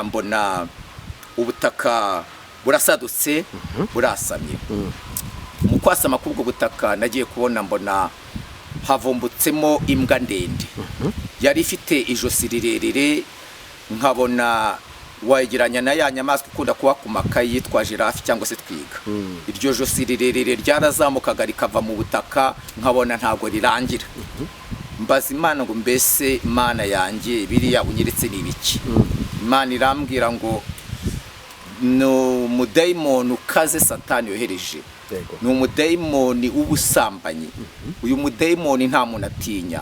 mbona ubutaka burasadutse burasamye. Mu kwasama k'ubwo butaka nagiye kubona mbona havumbutsemo imbwa ndende yari ifite ijosi rirerire, nkabona wageranya na ya nyamaswa ikunda kuba ku makayi yitwa giraffe cyangwa se twiga. Iryo josi rirerire ryarazamukaga rikava mu butaka, nkabona ntabwo rirangira. Mbaza Imana ngo mbese Imana yanjye biriya unyeretse ni ibiki? Imana irambwira ngo no umudayimoni ukaze Satani yohereje, ni umudayimoni w'ubusambanyi. Uyu mudayimoni nta muntu atinya.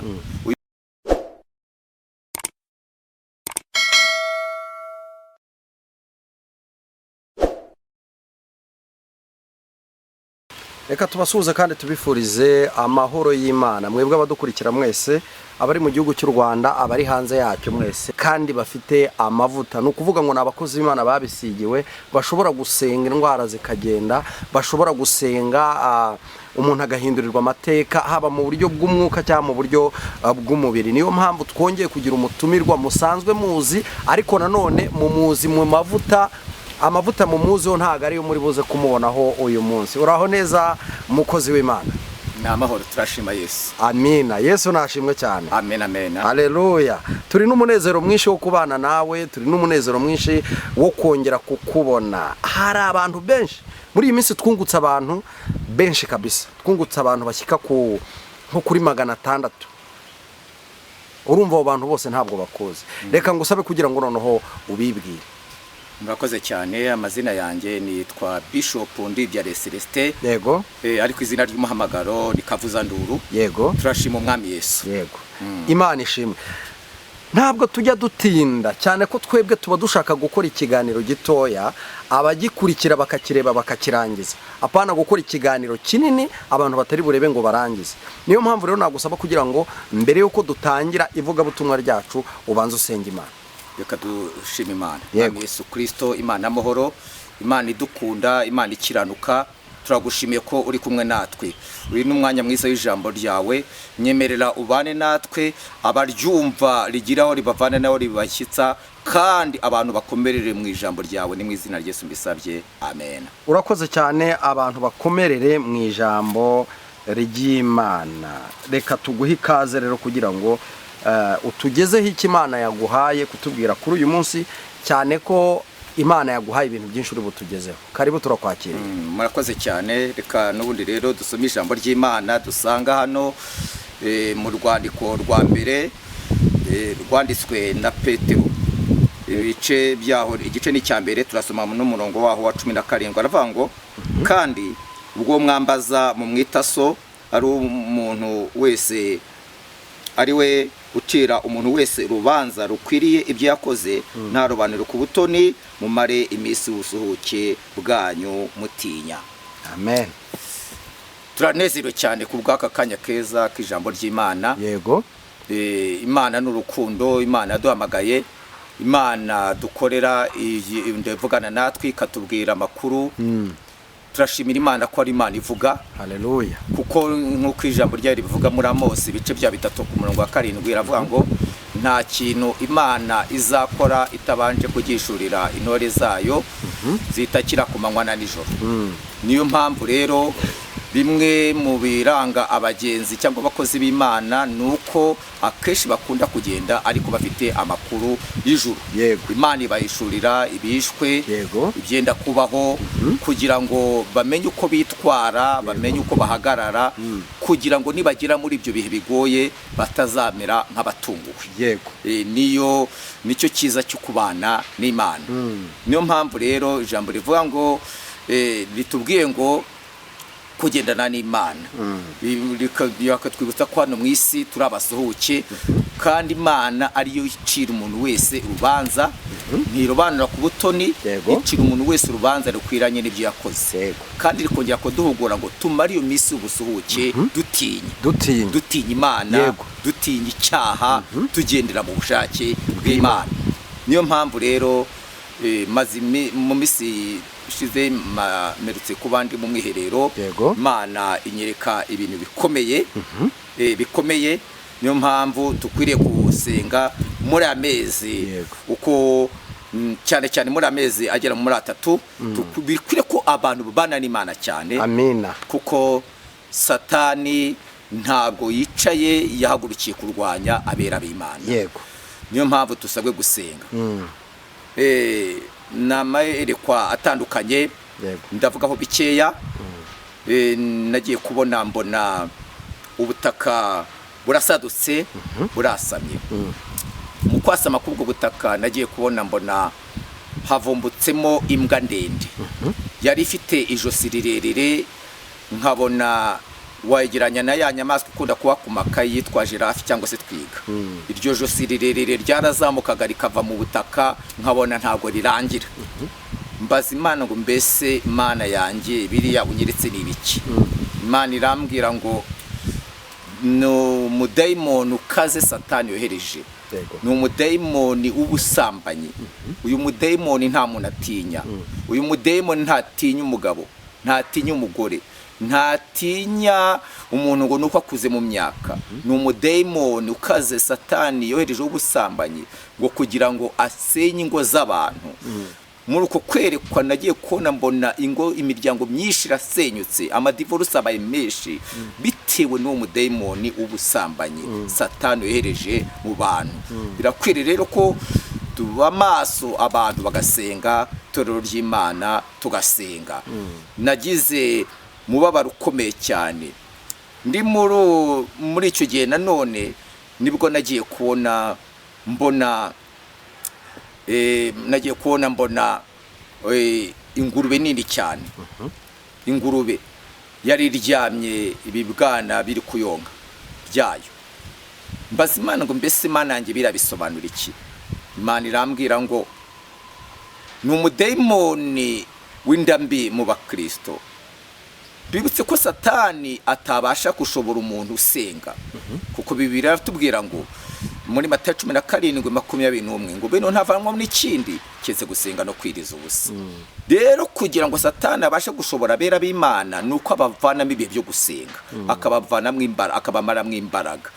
Reka tubasuhuze kandi tubifurize amahoro y'Imana. Mwebwe abadukurikira mwese, abari mu gihugu cy'u Rwanda, abari hanze yacyo mwese, kandi bafite amavuta. No kuvuga ngo nabakozi b'Imana babisigiwe, bashobora gusenga indwara zikagenda, bashobora gusenga umuntu agahindurirwa amateka, haba mu buryo bw'umwuka cyangwa mu buryo bw'umubiri. Niyo mpamvu twongeye kugira umutumirwa musanzwe muzi, ariko nanone mumuzi mu mavuta. Amavuta mu muzo ntago ari yo muri buze kumubonaho uyu munsi. Uraho neza mukozi w'Imana? Namahoro, turashima Yesu. Amina. Yesu nashimwe cyane. Amen, amen. Haleluya. Turi n'umunezero mwinshi wo kubana nawe, turi n'umunezero mwinshi wo kongera kukubona. Hari abantu benshi muri iyi minsi, twungutse abantu benshi kabisa. Twungutse abantu bashyika nko kuri 600. Urumva abo bantu bose ntabwo bakoze. Reka ngusabe kugira ngo noneho ubibwire. Murakoze cyane. Amazina yanjye nitwa Bishop Ndibyare Celestin. Yego. Ariko izina ry'umuhamagaro ni Kavuzanduru. Yego. Turashima Umwami Yesu. Yego. Imana ishimwe. Ntabwo tujya dutinda cyane ko twebwe tuba dushaka gukora ikiganiro gitoya, abagikurikira bakakireba bakakirangiza. Apana gukora ikiganiro kinini abantu batari burebe ngo barangize. Niyo mpamvu rero nagusaba kugira ngo mbere yuko dutangira ivuga butumwa ryacu ubanze usenga Imana. Reka dushima Imana. Yesu Kristo, Imana amahoro, Imana idukunda, Imana ikiranuka. Turagushimiye ko uri kumwe natwe. Uri n'umwanya mwiza w'ijambo ryawe. Nyemerera ubane natwe, abaryumva rigiraho ribavana naho ribashyitsa, kandi abantu bakomerere mu ijambo ryawe. Ni mu izina rya Yesu mbisabye. Amen. Urakoze cyane. Abantu bakomerere mu ijambo ry'Imana. Reka tuguhe ikaze rero kugira ngo utugezeho icyo Imana yaguhaye kutubwira kuri uyu munsi, cyane ko Imana yaguhaye ibintu byinshi uri butugezeho. Karibu, turakwakira. Murakoze cyane. Reka n'ubundi rero dusome ijambo ry'Imana dusanga hano mu rwandiko rwa mbere rwanditswe na Petero, ibice byaho, igice ni cya mbere, turasoma n'umurongo waho wa 17. Aravuga ngo kandi ubwo mwambaza mu mwitaso ari umuntu wese, ari we ucira umuntu wese rubanza rukwiriye ibyo yakoze, nta robaniro ku butoni, mumare iminsi ubusuhuke bwanyu mutinya. Amen. Turanezerewe cyane ku bw'aka kanya keza k'ijambo ry'Imana. Yego. Imana n'urukundo, Imana yaduhamagaye, Imana dukorera, ndavugana natwe ikatubwira amakuru. Turashimira Imana ko ari Imana ivuga. Haleluya. Kuko nk'uko ijambo ryayo rivuga muri Amosi ibice bya 3 ku murongo wa 7, iravuga ngo nta kintu Imana izakora itabanje kugishurira intore zayo zitakira ku manywa na nijoro. Niyo mpamvu rero bimwe mu biranga abagenzi cyangwa abakozi b'Imana nuko akeshi bakunda kugenda ariko bafite amakuru y'ijuru. Yego. Imana ibayishurira ibishwe, Yego, ibyenda kubaho, kugira ngo bamenye uko bitwara, bamenye uko bahagarara, kugira ngo nibagira muri ibyo bihe bigoye batazamera nk'abatunguwe. Yego. Nicyo cyiza cyo kubana n'Imana. Niyo mpamvu rero ijambo rivuga ngo litubwiye ngo kugendana n'Imana. Bakatwibutsa ko hano mu isi turi abasuhuke, kandi Imana ariyo icira umuntu wese urubanza, ntirobanura ku butoni, icira umuntu wese urubanza rukwiranye n'ibyo yakoze. Kandi rikongera kuduhugura ngo tumare iyo minsi ubusuhuke dutinya Imana, dutinya icyaha, tugendera mu bushake bw'Imana. Niyo mpamvu rero maze mu minsi ishize merutse ku bandi mu mwiherero, Imana inyereka ibintu bikomeye. Niyo mpamvu tukwiriye gusenga muri amezi uko cyane cyane muri amezi agera muri 3 bikwiriye ko abantu babana n'Imana cyane. Amina. Kuko Satani ntabwo yicaye yahagurukiye kurwanya abera b'Imana. Yego. Niyo mpamvu tusabwe gusenga. N'amayerekwa atandukanye. Yego. Ndavugaho bikeya. Nagiye kubona mbona ubutaka burasadutse burasamye. Mu kwasama k'ubwo butaka nagiye kubona mbona havumbutsemo imbwa ndende. Yari ifite ijosi rirerire, nkabona wayegeranya na ya nyamaswa ikunda kuba ku makayi yitwa giraffe cyangwa se twiga. Iryo josi rirerire ryarazamukaga rikava mu butaka, nkabona ntabwo rirangira. Mbaza Imana ngo mbese Imana yanjye biriya unyeretse ni ibiki? Imana irambwira ngo no mudayimoni ukaze Satani yohereje. Ni umudayimoni w'ubusambanyi. Uyu mudayimoni nta muntu atinya. Uyu mudayimoni ntatinya umugabo, ntatinya umugore, ntatinya umuntu ngo nuko akuze mu myaka. Ni umudayimoni ukaze Satani yohereje w'ubusambanyi ngo kugira ngo asenye ingo z'abantu. Muri uko kwerekwa nagiye kubona mbona ingo imiryango myinshi irasenyutse, amadivorce abaye menshi bitewe n'uwo mudayimoni w'ubusambanyi Satani yohereje mu bantu. Birakwiriye rero ko tuba maso abantu bagasenga, itorero ry'Imana tugasenga. Nagize mubabaro ukomeye cyane. Ndi muri icyo gihe nanone nibwo nagiye kubona mbona ingurube nini cyane. Ingurube yari iryamye, ibibwana biri kuyonga byayo. Mbaza Imana ngo mbese Imana yanjye birabisobanura iki? Imana irambwira ngo ni umudayimoni w'indambi mu bakristo. Bibutse ko Satani atabasha gushobora umuntu usenga, kuko Bibiliya iratubwira ngo muri Matayo 17:21 ngo beno ntavanwa n'ikindi cyese gusenga no kwiriza ubusa. Rero kugira ngo Satani abashe gushobora abera b'Imana nuko abavanamo ibihe byo gusenga, akabavanamo imbaraga, akabamaramo imbaraga.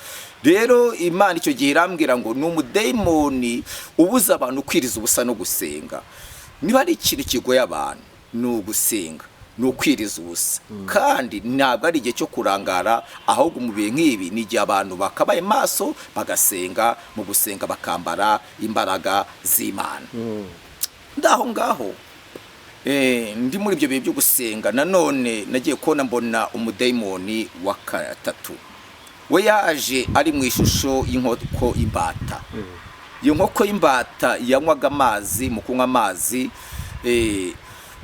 Rero Imana icyo gihe irambwira ngo ni umudayimoni ubuza abantu kwiriza ubusa no gusenga. Niba ari ikintu kigoye abantu ni ugusenga, ni ukwiriza ubusa. Kandi ntabwo ari igihe cyo kurangara, ahubwo mu bihe nk'ibi ni igihe abantu bakabaye maso bagasenga, mu gusenga bakambara imbaraga z'Imana. Ndaho ngaho ndi muri ibyo bihe byo gusenga nanone nagiye kubona mbona umudayimoni wa 3. We yaje ari mu ishusho y'inkoko imbata. Iyo nkoko y'imbata yanywaga amazi, mu kunywa amazi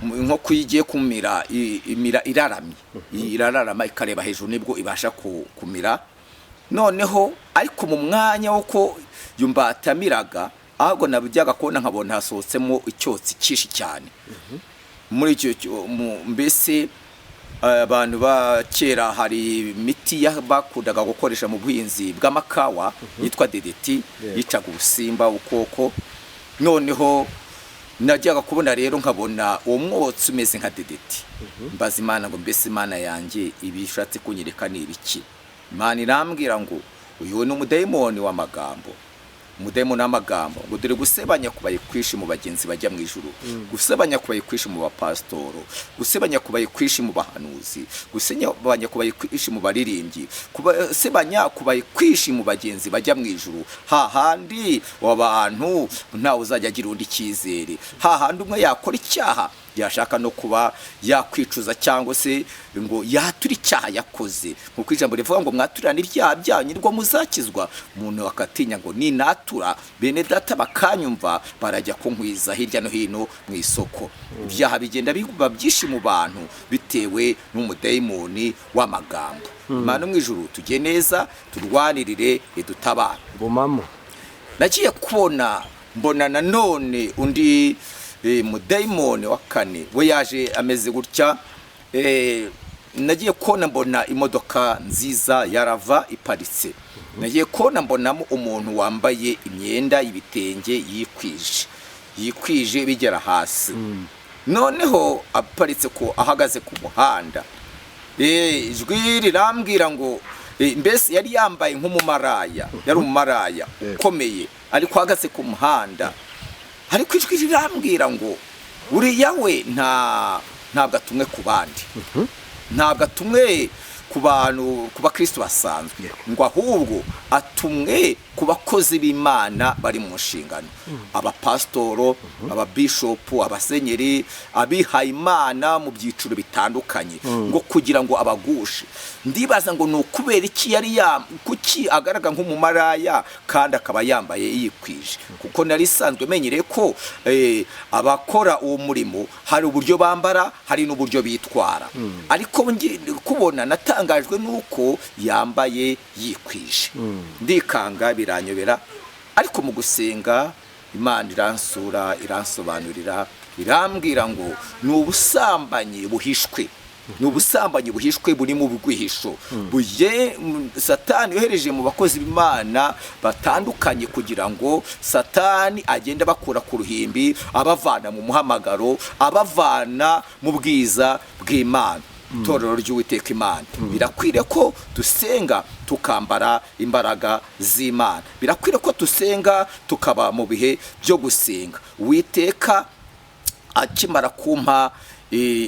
inkoko yigiye kumira imira iraramye. Irararama ikareba hejuru nibwo ibasha kumira. Noneho ariko mu mwanya w'uko yumbata miraga, ahubwo nabujyaga kubona nkabona hasohotsemo icyotsi kishi cyane. Muri icyo mbese abantu ba kera hari imiti bakundaga gukoresha mu buhinzi bw'amakawa yitwa DDT, yicaga ubusimba ukoko. Noneho najyaga kubona rero nkabona uwo mwotsi umeze nka DDT. Mbaza Imana ngo mbese Imana yanjye ibishatse kunyereka ni ibiki? Imana irambwira ngo uyu ni umudayimoni w'amagambo. Umudayimoni w'amagambo ngo dore gusebanya kubaye kwishi mu bagenzi bajya mu ijuru, gusebanya kubaye kwishi mu bapastoro, gusebanya kubaye kwishi mu bahanuzi, gusebanya kubaye kwishi mu baririmbyi, gusebanya kubaye kwishi mu bagenzi bajya mu ijuru. Hahandi w'abantu ntawe uzajya agira undi cyizere. Hahandi umwe yakora icyaha yashaka no kuba yakwicuza cyangwa se ngo yatura icyaha yakoze, nkuko ijambo rivuga ngo mwaturana ibyaha byanyu nirwo muzakizwa. Umuntu akatinya ngo ni natura bene data bakanyumva barajya kunkwiza hirya no hino mu isoko. Ibyaha bigenda biba byinshi mu bantu bitewe n'umudayimoni w'amagambo. Imana mu ijuru tugiye neza, turwanirire idutabara. Bumamo nagiye kubona mbona nanone undi mudayimoni wa 4. We yaje ameze gutya. Nagiye kubona mbona imodoka nziza yarava iparitse. Nagiye kubona mbonamo umuntu wambaye imyenda y'ibitenge yikwije bigera hasi. Noneho aparitse ko ahagaze ku muhanda. Ijwi rirambwira ngo mbese yari yambaye nk'umumaraya, yari umumaraya ukomeye ariko ahagaze ku muhanda. ariko ijwi rirambwira ngo uriya we ntabwo atumwe ku bandi, ntabwo atumwe ku bantu, ku bakristo basanzwe, ngo ahubwo atumwe ku bakozi b'Imana bari mu nshingano, abapasitoro, ababishopu, abasenyeri, abihaye Imana mu byiciro bitandukanye, ngo kugira ngo abagushe. Ndibaza ngo ni ukubera iki kuki agaragara nk'umumaraya kandi akaba yambaye yikwije, kuko nari sanzwe menyereye ko abakora uwo murimo hari uburyo bambara, hari n'uburyo bitwara, ariko kubona natangajwe nuko yambaye yikwije, ndikanga biranyobera. Ariko mu gusenga Imana iransura, iransobanurira, irambwira ngo ni ubusambanyi buhishwe, ni ubusambanyi buhishwe buri mu bwihisho buye Satani yohereje mu bakozi b'Imana batandukanye, kugira ngo Satani agende bakura ku ruhimbi, abavana mu muhamagaro, abavana mu bwiza bw'Imana. Itorero ry'Uwiteka Imana birakwiriye ko dusenga tukambara imbaraga z'Imana, birakwiriye ko dusenga tukaba mu bihe byo gusenga. Uwiteka akimara kumpa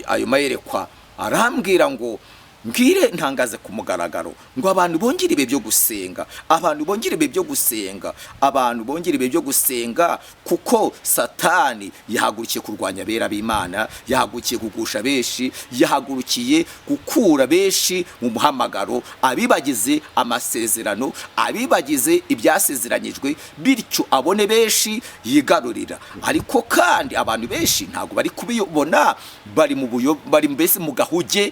ayo mayerekwa arambwira ngo mbwire ntangaze ku mugaragaro ngo abantu bongere ibe byo gusenga, abantu bongere ibe byo gusenga, abantu bongere ibe byo gusenga, kuko Satani yahagurukiye kurwanya abera b'Imana, yahagurukiye kugusha benshi, yahagurukiye gukura benshi mu muhamagaro, abibagize amasezerano, abibagize ibyasezeranyijwe, bityo abone benshi yigarurira. Ariko kandi abantu benshi ntabwo bari kubibona, bari mbese mu gahuge,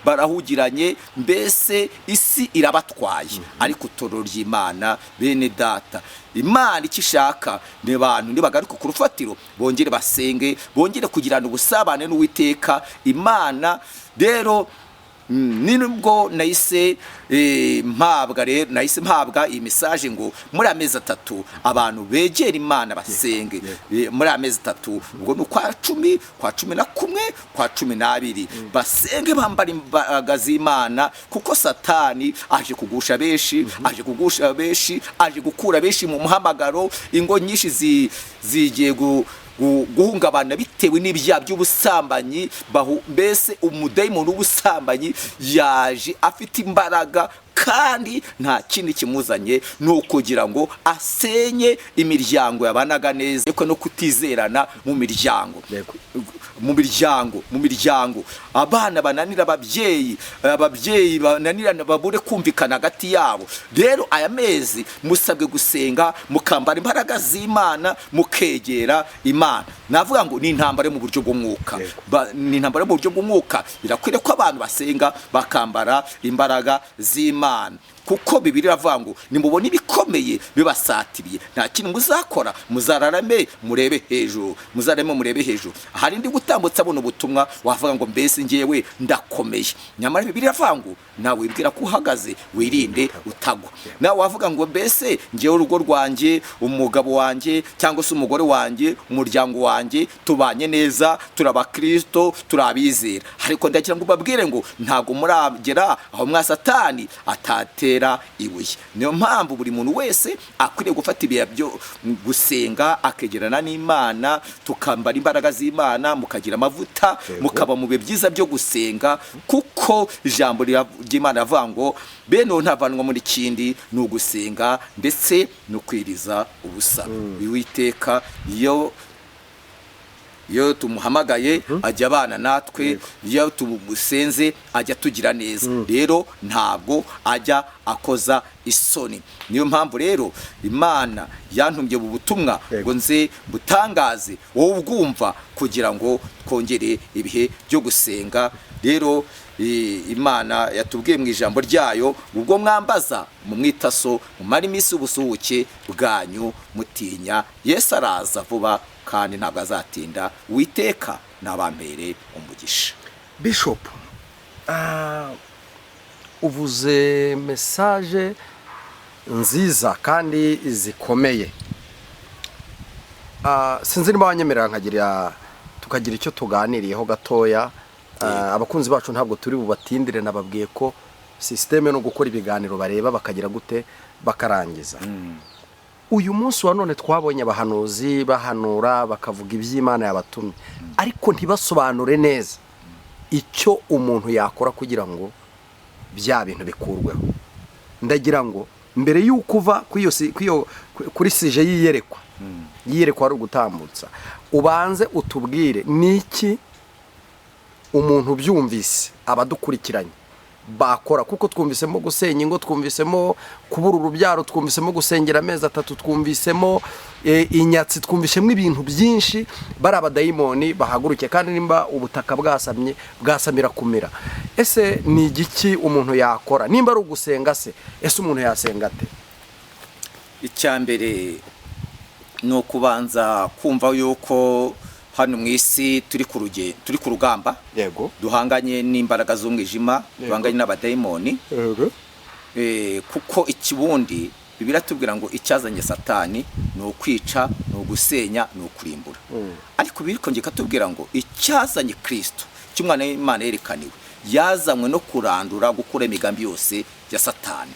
barahugiranye, mbese isi irabatwaye. Ariko itorero ry'Imana, bene data, Imana icyo ishaka ni abantu nibagaruka ku rufatiro bongere basenge, bongere kugirana ubusabane n'Uwiteka Imana. Rero nibwo nahise mpabwa iyi message ngo muri amezi 3 abantu begera Imana basenge. Muri amezi 3 ubwo ni kwa 10, kwa 11, kwa 12 basenge bambara imbaraga z'Imana, kuko Satani aje kugusha benshi, aje gukura benshi mu muhamagaro. Ingo nyinshi zigiye guhungabana bitewe n'ibyaha by'ubusambanyi, mbese umudayimoni w'ubusambanyi yaje afite imbaraga, kandi nta kindi kimuzanye ni ukugira ngo asenye imiryango yabanaga neza, ariko no kutizerana mu miryango, mu miryango abana bananira ababyeyi bananirana, babure kumvikana hagati yabo. Rero aya mezi musabwe gusenga, mukambara imbaraga z'Imana, mukegera Imana. Navuga ngo ni intambara mu buryo bw'umwuka, ni intambara mu buryo bw'umwuka. Birakwiriye ko abantu basenga bakambara imbaraga z'Imana, kuko Bibiliya iravuga ngo nimubona ibikomeye bibasatiriye nta kintu muzakora, muzararame murebe hejuru, murebe hejuru. Hari ndi gutambutsa buno butumwa wavuga ngo mbese ngewe ndakomeye, nyamara Bibiliya iravuga ngo nawe wibwira ko uhagaze wirinde utagwa. Nawe wavuga ngo mbese ngewe urugo rwanjye, umugabo wanjye cyangwa se umugore wanjye, umuryango wanjye tubanye neza, turabakristo, turabizera. Ariko ndagira ngo babwire ngo ntabwo muragera aho mwa Satani atatera ibuye. Niyo mpamvu buri muntu wese akwiriye gufata ibihe byo gusenga, akegerana n'Imana, tukambara imbaraga z'Imana, mukagira amavuta, mukaba mu bihe byiza byo gusenga, kuko ijambo ry'Imana ravuga ngo bene ntavanwa muri kindi ni ugusenga ndetse no kwiriza ubusa. Uwiteka iyo tumuhamagaye ajya abana natwe, iyo tumusenze ajya tugira neza. Rero ntabwo ajya akoza isoni. Niyo mpamvu rero Imana yantumye mu butumwa ngo nze butangaze wowe ubwumva, kugira ngo twongere ibihe byo gusenga. Rero Imana yatubwiye mu ijambo ryayo, ubwo mwambaza mu mwitaso mumara iminsi ubusuhuke bwanyu mutinya, Yesu araza vuba kandi ntabwo azatinda. Uwiteka nabampere umugisha. Bishop, uvuze message nziza kandi zikomeye. Sinzi niba wanyemerera tukagira icyo tuganiriyeho gatoya. Abakunzi bacu ntabwo turi bubatindire, nababwiye ko systeme no gukora ibiganiro bareba bakagira gute bakarangiza. uyu munsi wa none twabonye abahanuzi bahanura bakavuga iby'Imana yabatumye ariko ntibasobanure neza icyo umuntu yakora kugira ngo bya bintu bikurweho. Ndagira ngo mbere y'uko uva kuri sije yiyerekwa ari ugutambutsa, ubanze utubwire niki umuntu byumvise abadukurikiranye bakora, kuko twumvisemo gusenya ingo, twumvisemo kubura urubyaro, twumvisemo gusengera amezi 3, twumvisemo inyatsi, twumvisemo ibintu byinshi. Bari abadayimoni bahaguruke, kandi nimba ubutaka bwasamira kumira. Ese ni igiki umuntu yakora? Nimba ari ugusenga se, ese umuntu yasenga ate? Icyambere ni ukubanza kumva yuko hano mu isi turi ku rugamba, yego, duhanganye n'imbaraga z'umwijima, duhanganye n'abadayimoni, kuko ikibundi Bibiliya tubwira ngo icyazanye Satani ni ukwica, ni ugusenya, ni ukurimbura. Ariko birikongeka tubwira ngo icyazanye Kristo cy'umwana w'Imana yerekaniwe, yazanywe no kurandura, gukura imigambi yose ya Satani.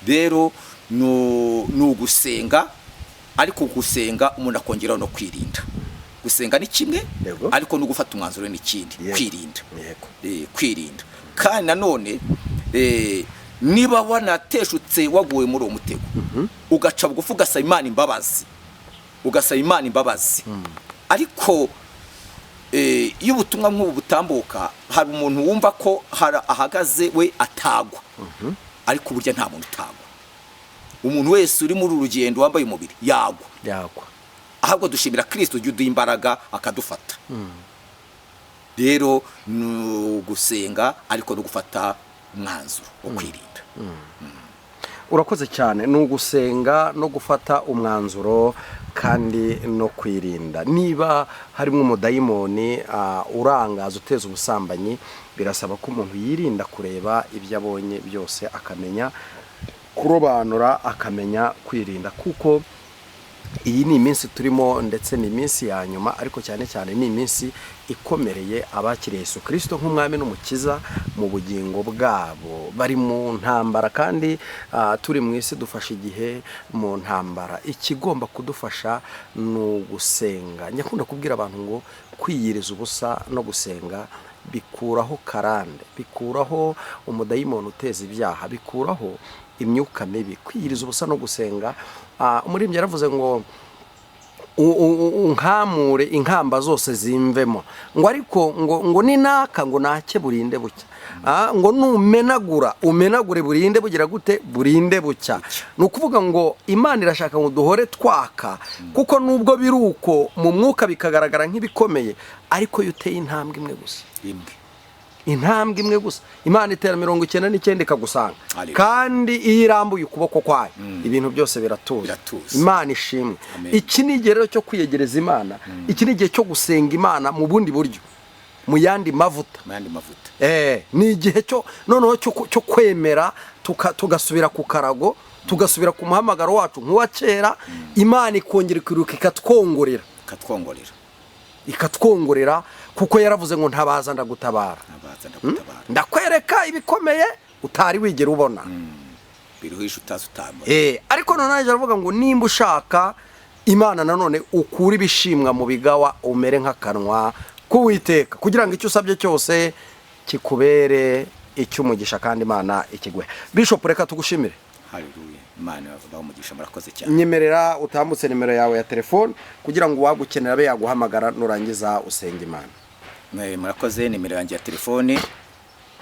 Rero ni ugusenga, ariko gusenga umuntu akongeraho no kwirinda. Gusenga ni kimwe, ariko no gufata umwanzuro ni ikindi. Kwirinda. Kandi nanone niba wanateshutse waguye muri uwo mutego, ugaca bugufi ugasaba Imana imbabazi, ariko iyo ubutumwa nk'ubu butambuka, hari umuntu wumva ko ahagaze we atagwa, ariko burya nta muntu utagwa. Umuntu wese uri muri urugendo wambaye umubiri yagwa. Ahubwo dushimira Kristo uduha imbaraga akadufata. Rero ni gusenga, ariko no gufata umwanzuro wo kwirinda. Urakoze cyane. Ni ugusenga no gufata umwanzuro kandi no kwirinda. Niba harimo umudayimoni urangaza uteza ubusambanyi, birasaba ko umuntu yirinda kureba ibyo abonye byose, akamenya kurobanura, akamenya kwirinda, kuko iyi ni iminsi turimo, ndetse ni iminsi ya nyuma, ariko cyane cyane ni iminsi ikomereye abakiriye Yesu Kristo nk'umwami n'umukiza mu bugingo bwabo. Bari mu ntambara, kandi turi mu isi dufashe igihe mu ntambara. Ikigomba kudufasha ni ugusenga. Nyakunda kubwira abantu ngo kwiyiriza ubusa no gusenga bikuraho karande, bikuraho umudayimoni uteza ibyaha, bikuraho imyuka mibi. Kwiyiriza ubusa no gusenga, umuririmbyi yaravuze ngo unkamure inkamba zose zimvemo, ngo ariko ngo ninaka ngo nake burinde bucya, ngo umenagure burinde bugira gute, burinde bucya. Ni ukuvuga ngo Imana irashaka ngo duhore twaka, kuko nubwo biruko mu mwuka bikagaragara nk'ibikomeye, ariko iyo uteye intambwe imwe gusa, Imana itera 99 ikagusanga, kandi iyo irambuye ukuboko kwayo ibintu byose biratuza. Imana ishimwe. Iki ni igihe cyo kwiyegereza Imana, iki ni igihe cyo gusenga Imana mu bundi buryo, mu yandi mavuta. Ni igihe noneho cyo kwemera, tugasubira ku karago, tugasubira ku muhamagaro wacu nk'uwa kera. Imana ikongera ikiruka ikatwongorera, kuko yaravuze ngo ntabaza ndagutabara, ndakwereka ibikomeye utari wigera ubona, biruhisha utazutamba. Ariko none aravuga ngo nimba ushaka Imana nanone ukura ibishimwa mu bigawa, umere nk'akanwa k'Uwiteka, kugira ngo icyo usabye cyose kikubere icy'umugisha, kandi Imana ikiguhe. Bishop, reka tugushimire. Haleluya. Imana yavuga umugisha, murakoze cyane. Nyemerera utambutse nimero yawe ya telefone kugira ngo wagukenera abe yaguhamagara nurangiza usenga Imana. Murakoze. Nimero yanjye ya telefone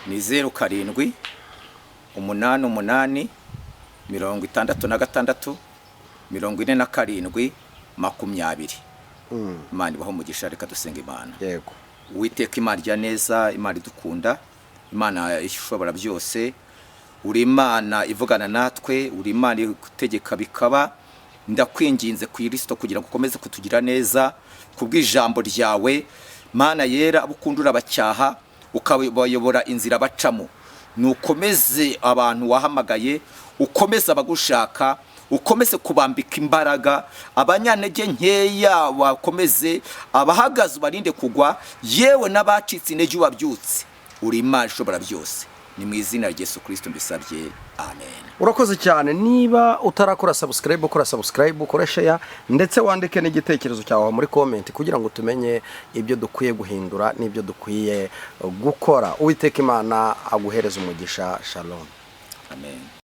ni 07 88 66 47 20. Imana ibaho umugisha. Reka dusenga Imana. Yego. Uwiteka Imana rya neza, Imana idukunda, Imana ishobora byose, uri Imana ivugana natwe, uri Imana igutegeka bikaba. Ndakwinginze ku Kristo kugira ngo ukomeze kutugira neza kubw'ijambo ryawe, Mana yera, abukundura abacyaha ukabayobora inzira bacamo. Nukomeze abantu wahamagaye, ukomeze abagushaka, ukomeze kubambika imbaraga, abanyantege nkeya wakomeze abahagaze ubarinde kugwa, yewe n'abacitse intege ubabyutse. Uri Imana ishobora byose. ni mu izina rya Yesu Kristo mbisabye, amen. Urakoze cyane. Niba utarakora subscribe, ukora subscribe, ukore share, ndetse wandike n'igitekerezo cyawe muri comment kugira ngo tumenye ibyo dukwiye guhindura n'ibyo dukwiye gukora. Uwiteka Imana aguhereza umugisha. Shalom. Amen.